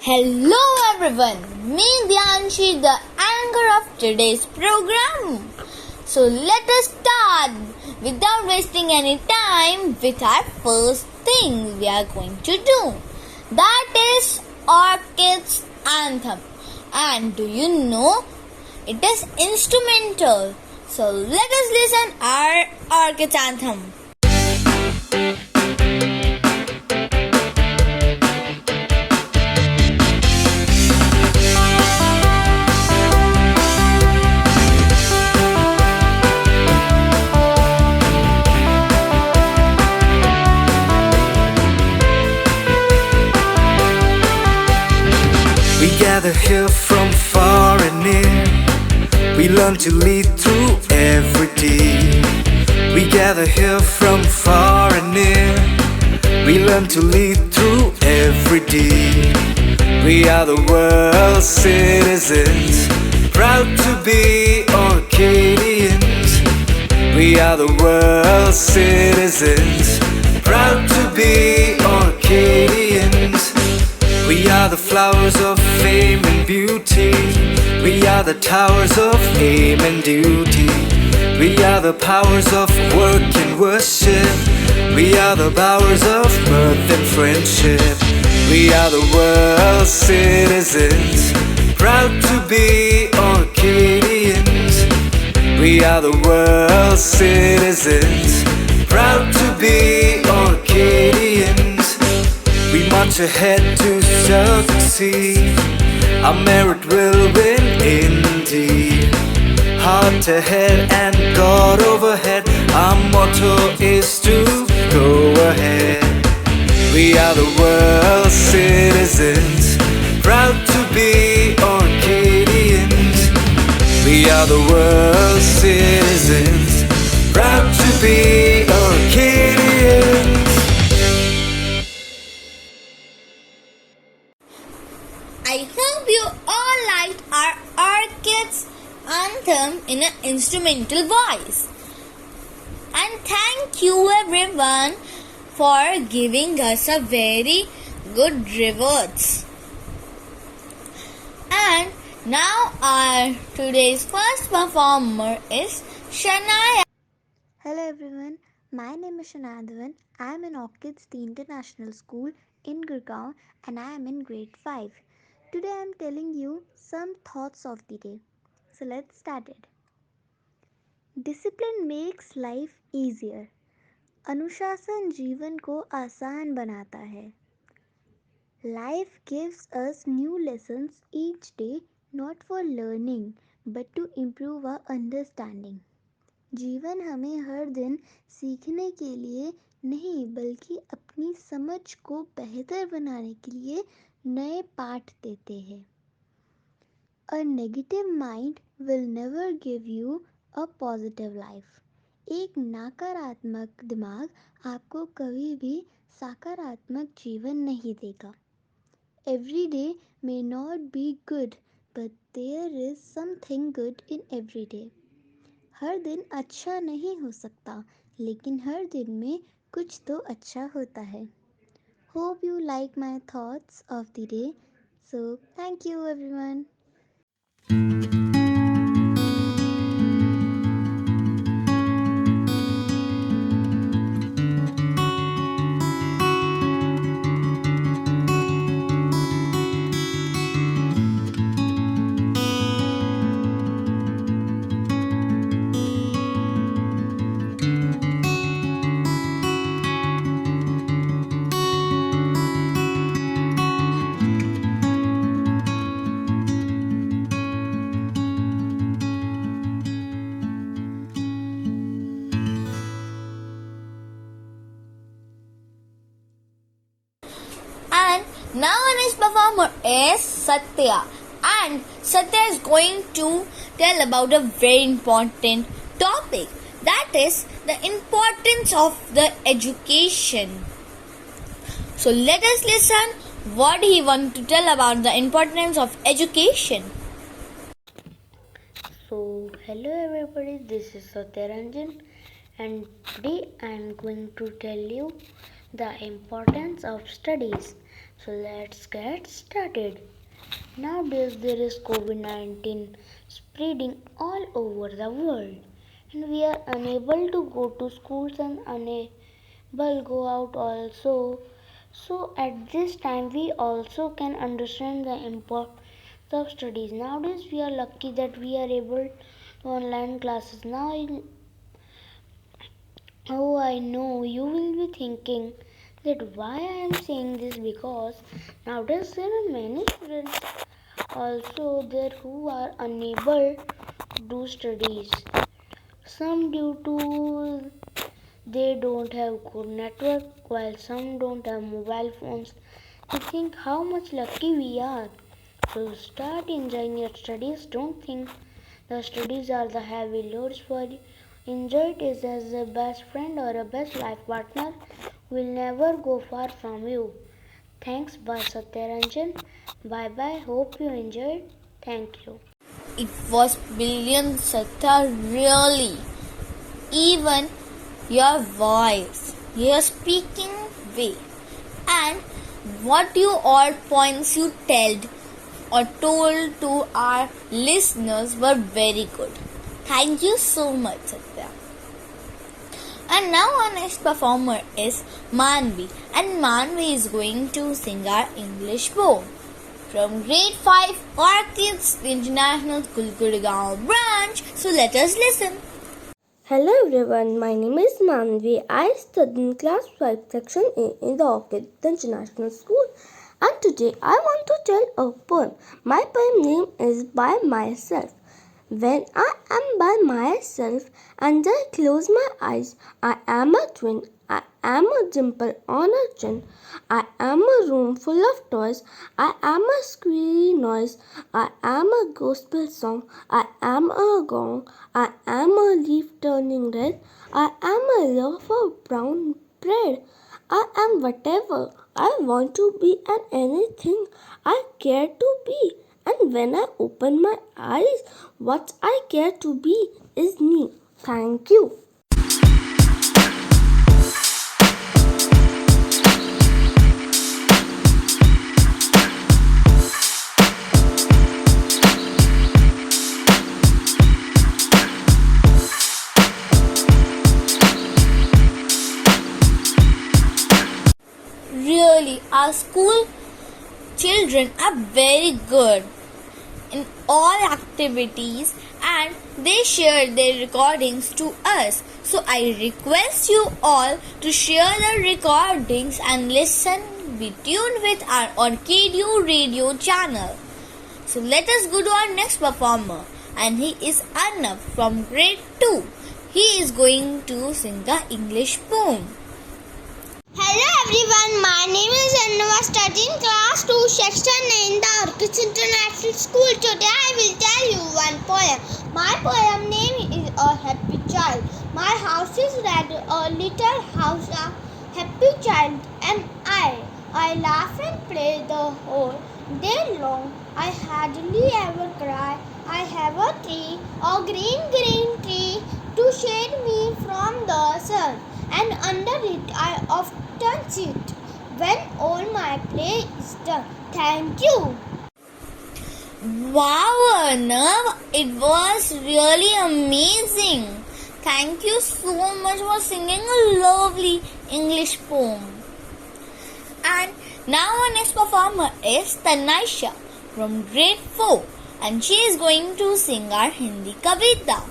Hello everyone, me Dhyanshi, the anchor of today's program. So let us start without wasting any time with our first thing we are going to do. That is Orchid's anthem. And do you know it is instrumental? So let us listen our Orchid's anthem. We gather here from far and near. We learn to lead through every day. We gather here from far and near. We learn to lead through every day. We are the world's citizens, proud to be Orchidians. We are the world's citizens, proud to be Orchidians. We are the flowers of fame and beauty. We are the towers of aim and duty. We are the powers of work and worship. We are the bowers of mirth and friendship. We are the world's citizens, proud to be Orchidians. We are the world's citizens, proud to be Orchidians. We march ahead to succeed. Our merit will win indeed. Heart ahead and God overhead. Our motto is to go ahead. We are the world's citizens, proud to be Orchidians. We are the world's citizens, proud to be Orchidians. I hope you all liked our Orchid's anthem in an instrumental voice. And thank you everyone for giving us a very good rewards. And now our today's first performer is Shania. Hello everyone, my name is Shanadhavan. I am in Orchids the International School in Gurgaon and I am in grade 5. Today I am telling you some thoughts of the day. So let's start it. Discipline makes life easier. अनुशासन जीवन को आसान बनाता है. Life gives us new lessons each day, not for learning but to improve our understanding. जीवन हमें हर दिन सीखने के लिए नहीं बल्कि अपनी समझ को बेहतर बनाने के लिए नए पाठ देते हैं. A negative mind will never give you a positive life. एक नकारात्मक दिमाग आपको कभी भी सकारात्मक जीवन नहीं देगा. Every day may not be good, but there is something good in every day. हर दिन अच्छा नहीं हो सकता लेकिन हर दिन में कुछ तो अच्छा होता है. Hope you like my thoughts of the day. So thank you everyone. And now our next performer is Satya. And Satya is going to tell about a very important topic. That is the importance of the education. So let us listen what he wants to tell about the importance of education. So hello everybody, this is Satyaranjan and today I am going to tell you the importance of studies. So let's get started. Nowadays there is COVID-19 spreading all over the world, and we are unable to go to schools and unable go out also. So at this time we also can understand the importance of studies. Nowadays we are lucky that we are able to online classes. Oh, I know you will be thinking that why I am saying this, because nowadays there are many students also there who are unable to do studies. Some due to they don't have good network, while some don't have mobile phones. I think how much lucky we are. So start enjoying your studies. Don't think the studies are the heavy loads for you. Enjoy it as a best friend or a best life partner will never go far from you. Thanks, bye Satyaranjan. Bye bye. Hope you enjoyed. Thank you. It was brilliant, Satya, really. Even your voice, your speaking way, and what you all points you told to our listeners were very good. Thank you so much, Satya. And now our next performer is Manvi, and Manvi is going to sing our English poem from grade 5 Orchids International School Gurgaon branch. So let us listen. Hello everyone, my name is Manvi. I study in class 5 section A in the Orchid International School, and today I want to tell a poem. My poem name is By Myself. When I am by myself and I close my eyes, I am a twin, I am a dimple on a chin, I am a room full of toys, I am a squeaky noise, I am a gospel song, I am a gong, I am a leaf turning red, I am a loaf of brown bread, I am whatever I want to be and anything I care to be. And when I open my eyes, what I care to be is me. Thank you. Really, our school children are very good in all activities and they share their recordings to us. So I request you all to share the recordings and be tuned with our Orchidio radio channel. So let us go to our next performer, and he is Arnav from grade 2. He is going to sing the English poem. Hello everyone, my name is Annava, studying class 2 section in the Orchids International School. Today I will tell you one poem. My poem name is A Happy Child. My house is red, a little house, a happy child am I. I laugh and play the whole day long. I hardly ever cry. I have a tree, a green tree, to shade me from the sun, and under it I often sit when all my play is done. Thank you. Wow, Arnav, it was really amazing. Thank you so much for singing a lovely English poem. And now our next performer is Tanaisha from grade 4, and she is going to sing our Hindi Kavita.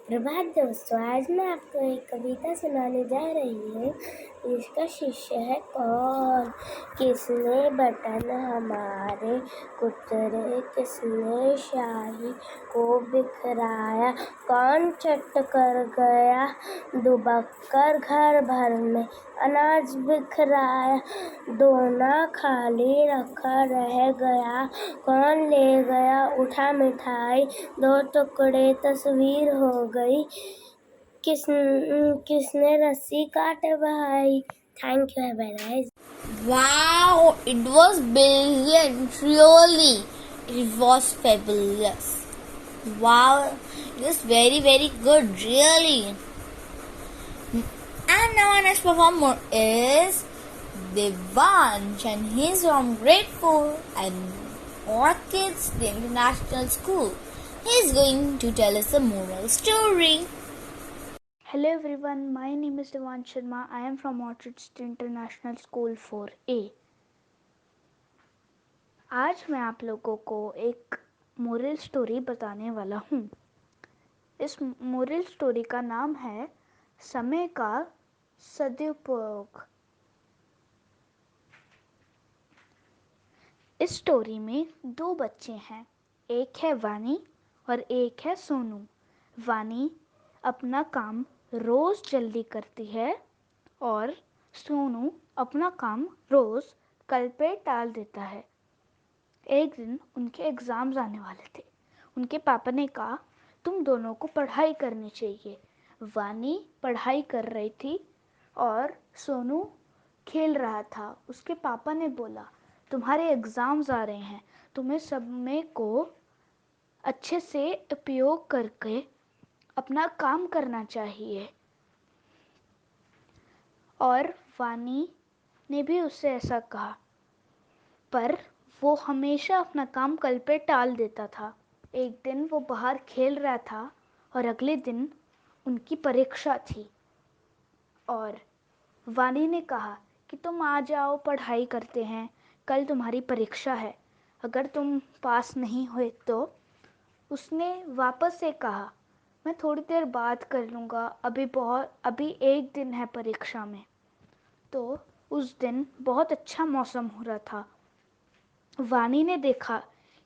प्रभात दोस्तों, आज मैं आपको एक कविता सुनाने जा रही हूँ। इसका शिष्य है कौन? किसने बटन हमारे कुतरे, किसने शाही को बिखराया? कौन चट कर गया दुबक कर घर भर में अनाज बिखराया? दोना खाली रखा रह गया, कौन ले गया उठा मिठाई? दो टुकड़े तस्वीर हो गई, किसने रस्सी काटे भाई? Thank you, have a nice. Wow, it was brilliant, really. It was fabulous. Wow, it was very, very good, really. And now our next performer is Devansh, and he's from grade 4 and Orchids the International School. He's going to tell us a moral story. Hello everyone, my name is Devansh Sharma. I am from Orchids International School 4A. आज मैं आप लोगों को एक moral story बताने वाला हूँ। इस मोरल स्टोरी का नाम है समय का सदुपयोग। इस स्टोरी में दो बच्चे हैं, एक है वानी और एक है सोनू। वानी अपना काम रोज जल्दी करती है और सोनू अपना काम रोज कल पे टाल देता है। एक दिन उनके एग्ज़ाम्स आने वाले थे। उनके पापा ने कहा तुम दोनों को पढ़ाई करनी चाहिए। वानी पढ़ाई कर रही थी और सोनू खेल रहा था। उसके पापा ने बोला तुम्हारे एग्ज़ाम्स आ रहे हैं, तुम्हें समय को अच्छे से उपयोग करके अपना काम करना चाहिए। और वानी ने भी उससे ऐसा कहा, पर वो हमेशा अपना काम कल पे टाल देता था। एक दिन वो बाहर खेल रहा था और अगले दिन उनकी परीक्षा थी और वानी ने कहा कि तुम आ जाओ, पढ़ाई करते हैं, कल तुम्हारी परीक्षा है, अगर तुम पास नहीं हुए तो। उसने वापस से कहा मैं थोड़ी देर बाद कर लूँगा, अभी एक दिन है परीक्षा में। तो उस दिन बहुत अच्छा मौसम हो रहा था। वानी ने देखा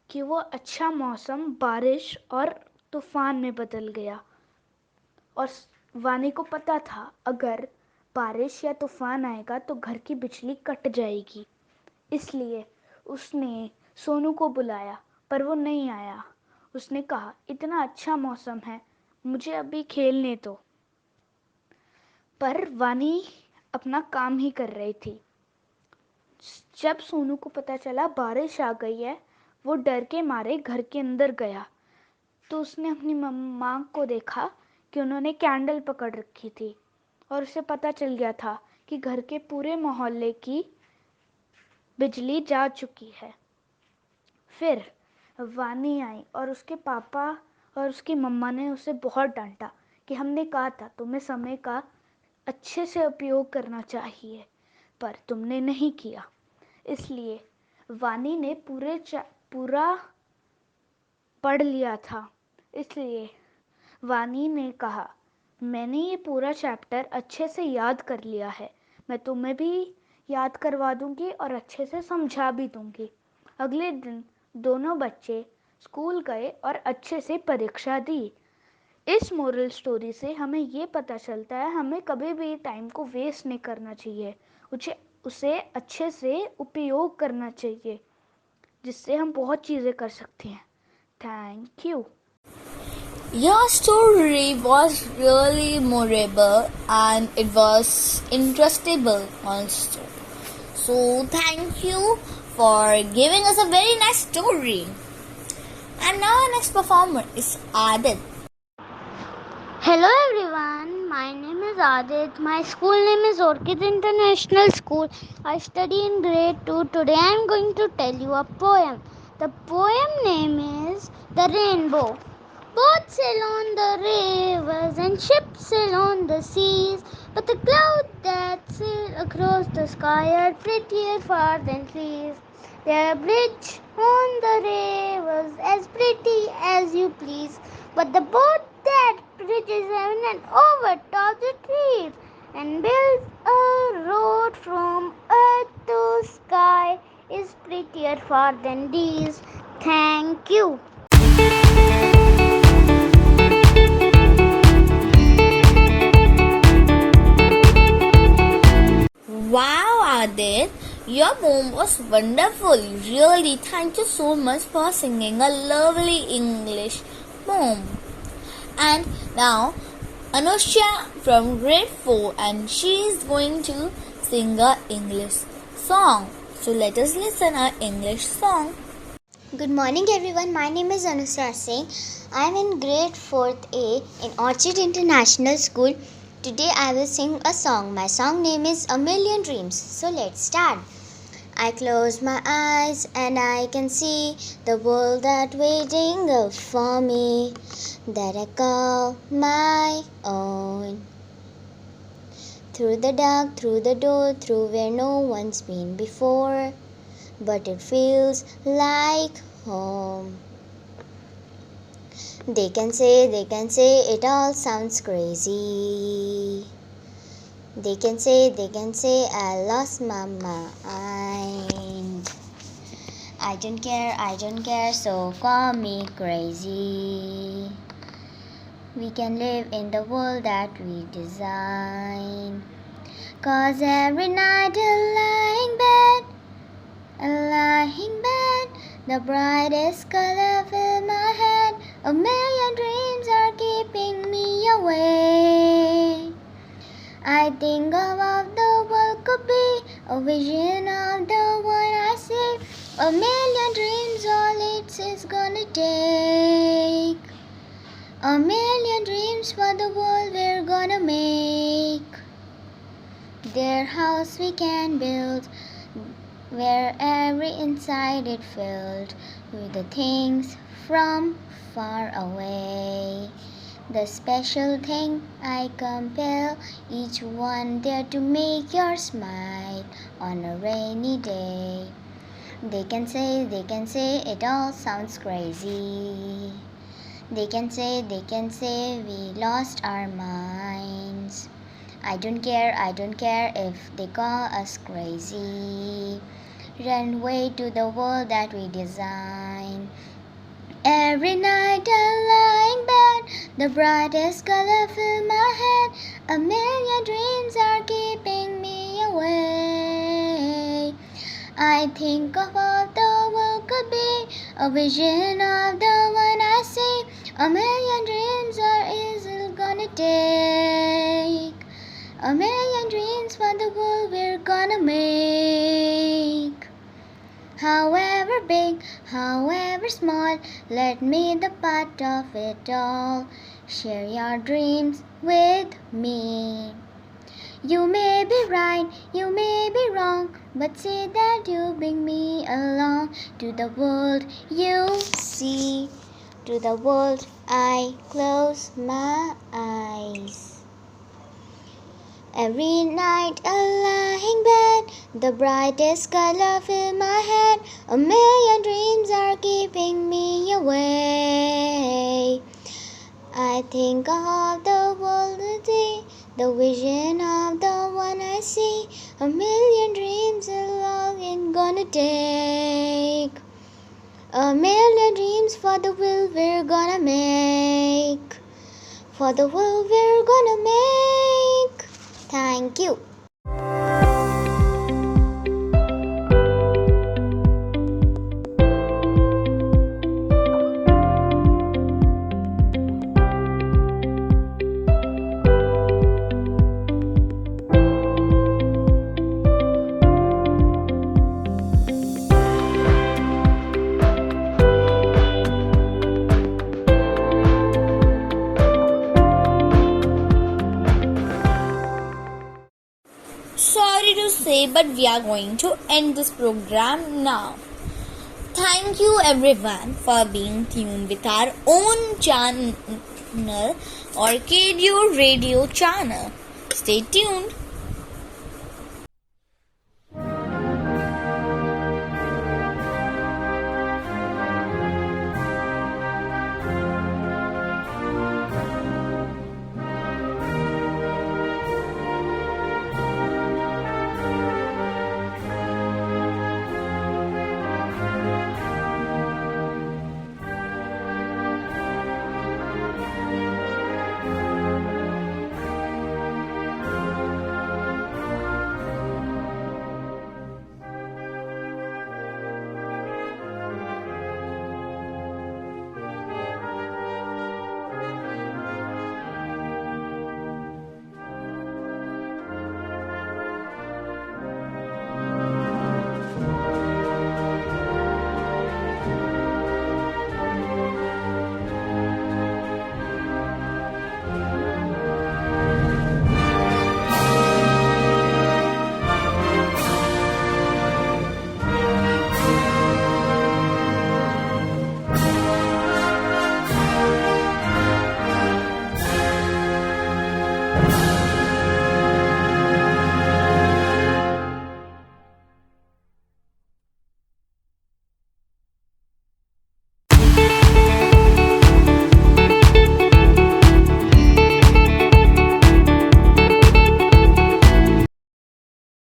कि वो अच्छा मौसम बारिश और तूफान में बदल गया और वानी को पता था अगर बारिश या तूफान आएगा तो घर की बिजली कट जाएगी। इसलिए उसने सोनू को बुलाया, पर वो नहीं आया। उसने कहा इतना अच्छा मौसम है, मुझे अभी खेलने दो। पर वानी अपना काम ही कर रही थी। जब सोनू को पता चला बारिश आ गई है, वो डर के मारे घर के अंदर गया। तो उसने अपनी माँ को देखा कि उन्होंने कैंडल पकड़ रखी थी और उसे पता चल गया था कि घर के पूरे मोहल्ले की बिजली जा चुकी है। फिर वानी आई और उसके पापा और उसकी मम्मा ने उसे बहुत डांटा कि हमने कहा था तुम्हें समय का अच्छे से उपयोग करना चाहिए, पर तुमने नहीं किया। इसलिए वानी ने पूरा पढ़ लिया था। इसलिए वानी ने कहा मैंने ये पूरा चैप्टर अच्छे से याद कर लिया है, मैं तुम्हें भी याद करवा दूंगी और अच्छे से समझा भी दूंगी। अगले दिन दोनों बच्चे स्कूल गए और अच्छे से परीक्षा दी। इस मोरल स्टोरी से हमें ये पता चलता है हमें कभी भी टाइम को वेस्ट नहीं करना चाहिए, उसे अच्छे से उपयोग करना चाहिए, जिससे हम बहुत चीज़ें कर सकते हैं। Thank you. Your story was really memorable and it was interesting also. So thank you for giving us a very nice story. And now our next performer is Adit. Hello everyone, my name is Adit. My school name is Orchid International School. I study in grade 2. Today I am going to tell you a poem. The poem name is The Rainbow. Boats sail on the rivers and ships sail on the seas, but the clouds that sail across the sky are prettier far than trees. They are bridge on the rivers as pretty as you please, but the boat that bridges heaven and overtops the trees and builds a road from earth to sky is prettier far than these. Thank you. Wow, Adit, your poem was wonderful. Really, thank you so much for singing a lovely English poem. And now, Anusha from grade 4, and she is going to sing a English song. So let us listen our English song. Good morning, everyone. My name is Anusha Singh. I am in grade 4th A in Orchid International School. Today I will sing a song. My song name is A Million Dreams. So let's start. I close my eyes and I can see the world that waiting up for me, that I call my own. Through the dark, through the door, through where no one's been before, but it feels like home. They can say it all sounds crazy. They can say I lost my mind. I don't care, so call me crazy. We can live in the world that we design. 'Cause every night a lying bed, the brightest color fill my head. A million dreams are keeping me awake. I think of what the world could be, a vision of the one I see. A million dreams, all it is gonna take. A million dreams for the world we're gonna make. Their house we can build, where every inside it filled with the things from far away. The special thing I compel each one there to make your smile on a rainy day. They can say it all sounds crazy. They can say we lost our minds. I don't care if they call us crazy. Run away to the world that we design. Every night I lie in bed, the brightest color fill my head. A million dreams are keeping me awake. I think of what the world could be, a vision of the one I see. A million dreams is it gonna take. A million dreams for the world we're gonna make. However big, however small, let me the part of it all. Share your dreams with me. You may be right, you may be wrong, but say that you bring me along to the world you see. To the world I close my eyes. Every night a lying bed, the brightest color fill my head. A million dreams are keeping me away. I think of the world today, the vision of the one I see. A million dreams are all it's gonna take. A million dreams for the world we're gonna make. For the world we're gonna make. Thank you. Sorry to say, but we are going to end this program now. Thank you everyone for being tuned with our own channel, Orchid Radio channel. Stay tuned.